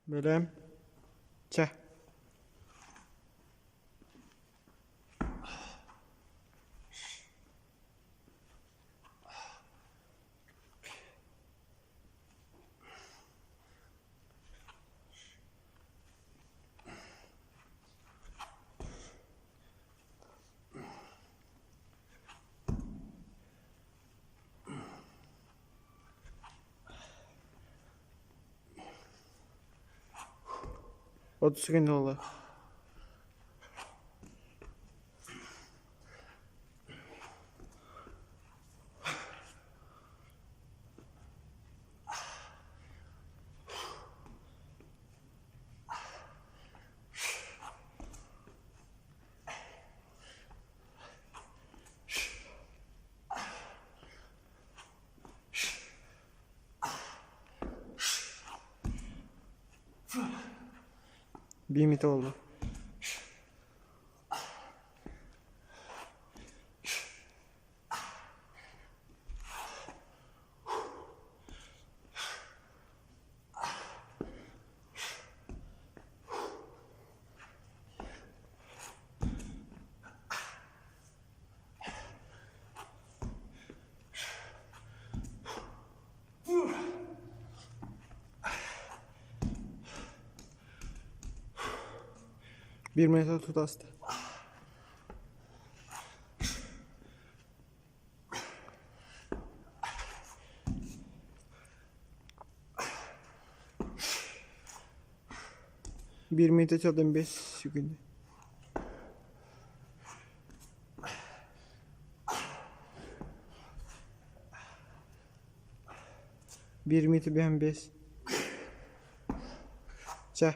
Belem. Çah. Otuz sekund oldu. Bir mit oldu. Bir metre tut astı. Bir metre çaldım 5 sekund. Bir metre ben 5. Çah.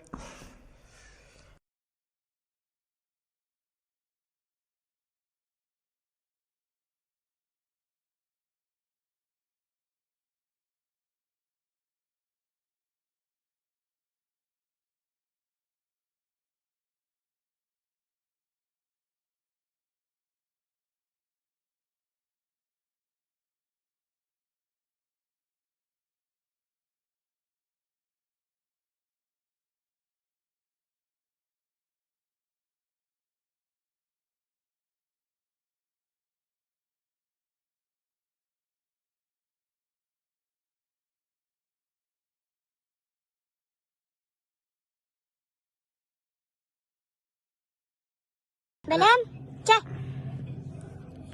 Belem. Çah.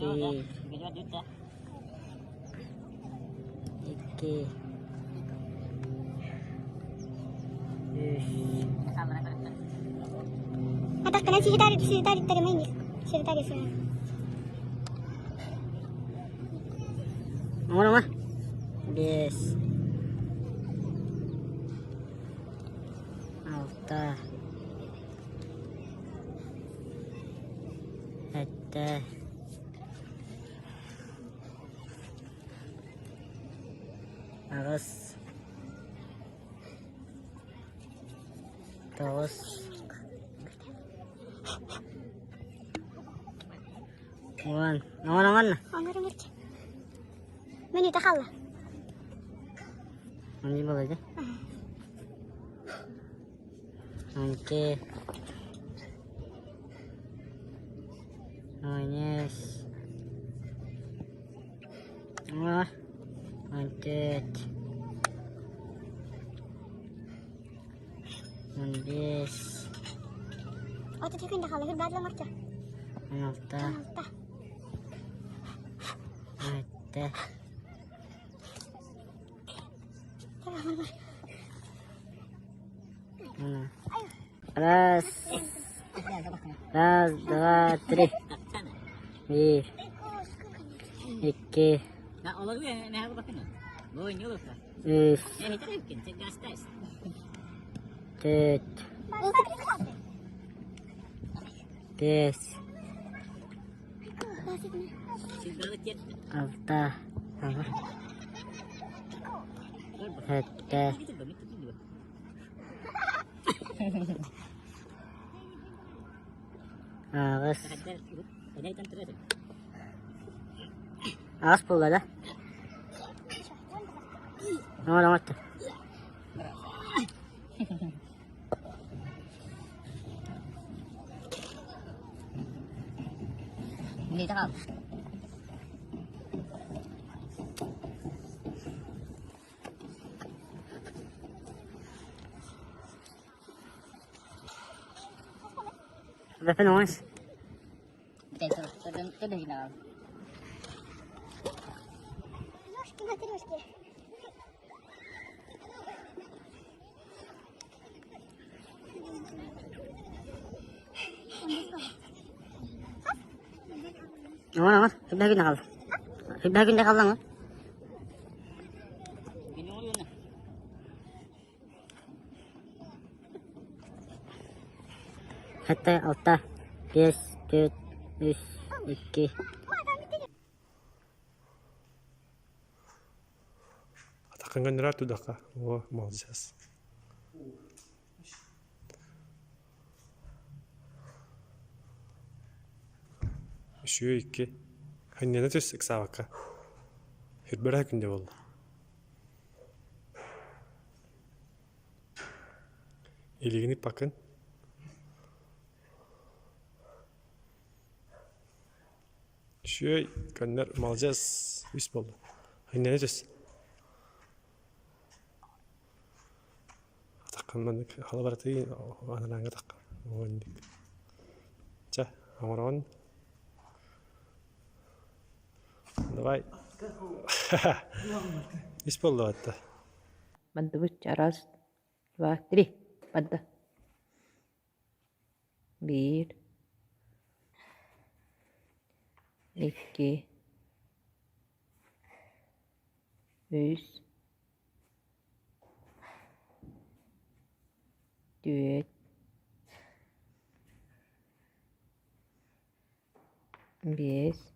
Bir, iki, üç. Atak kena sih tarik main ya. Sih tarik sih. Nomor mah? 10, 6, 7, 8, 9, 10. Nomor. Onları merke. Menü takalla. Ini boleh aja. 12. Yes. Wah. 14. 15. Otot sih pindah kalau hebat lah merke. 16. Tah. 17. Раз, два, три. Bir, iki, Nah, olur ya, ne aku pakai nih? Gue ini loh kan? üç, Ya ini mungkin saya gas tes. dört, beş, Sudah lecet. altı, yedi, Itu belum itu juga. ağız, Ada ikan terus. ağız pula da. Nomor. minute kaldı. Berapa nuans? Tidak gini kaldı. Ножки, матрешки. Aman, sudah gini kaldı. Sudah gini kaldı mı? Gini oluyor ne? Hatta altta 5, 4, 3, 2. Atakan gönder tudaka. O молодец. Şu iki. Hani ne tüsük savaka. Hürbera günde oldu. İlgini bakın. Şu gönder молодец. Üst oldu. Hani ne tüsük. Atakan halı baratı anaranga takkan. O indik. Cah, amaron. Давай. Исполнил это. Поддавить. Раз, два, три. Подда. Bir. İki. Üç. Dört. Beş.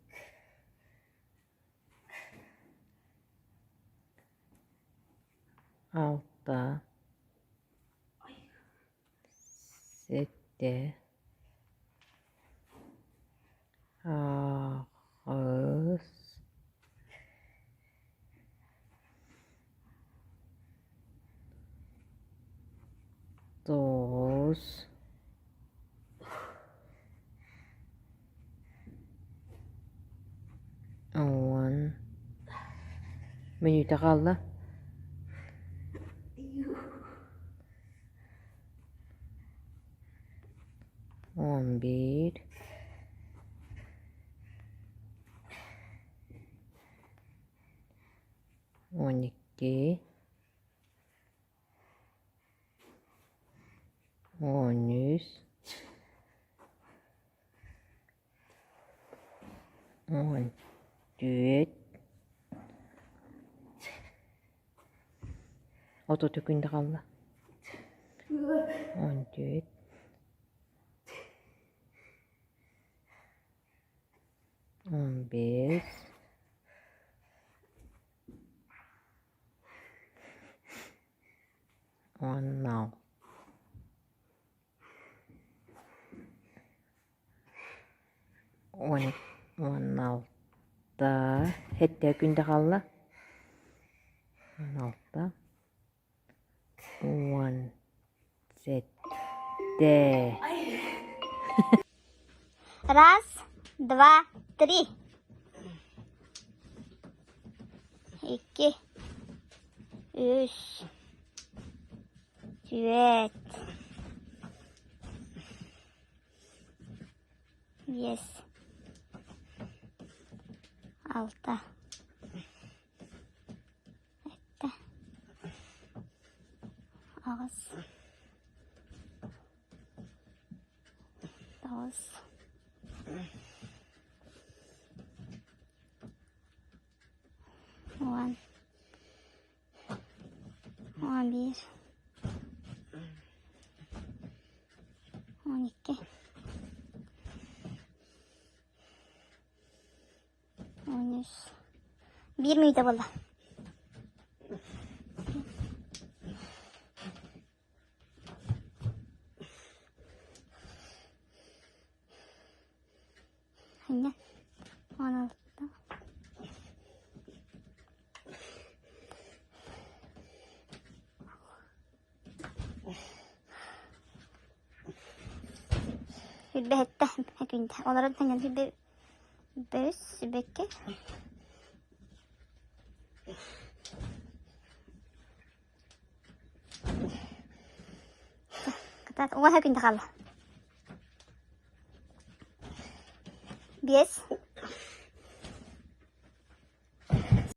Altta. Sette. Ağız. Doz. On. Menüde kaldı. 11. 12. 13. 14. Ototükünde kaldı. 14. 15. 16. 16. Hette günde kaldı. 16. 17. Раз, два, три. İki. Üç. Dört. Beş. Altı. Yedi. Ağız. Dokuz. 10. 11. 12. 13. 1 miydi valla? Aynen. 16. Hüdde hette. Hekinde. Onların tangen hüdde 5 bekle. Katat. Oha günde kaldı. 5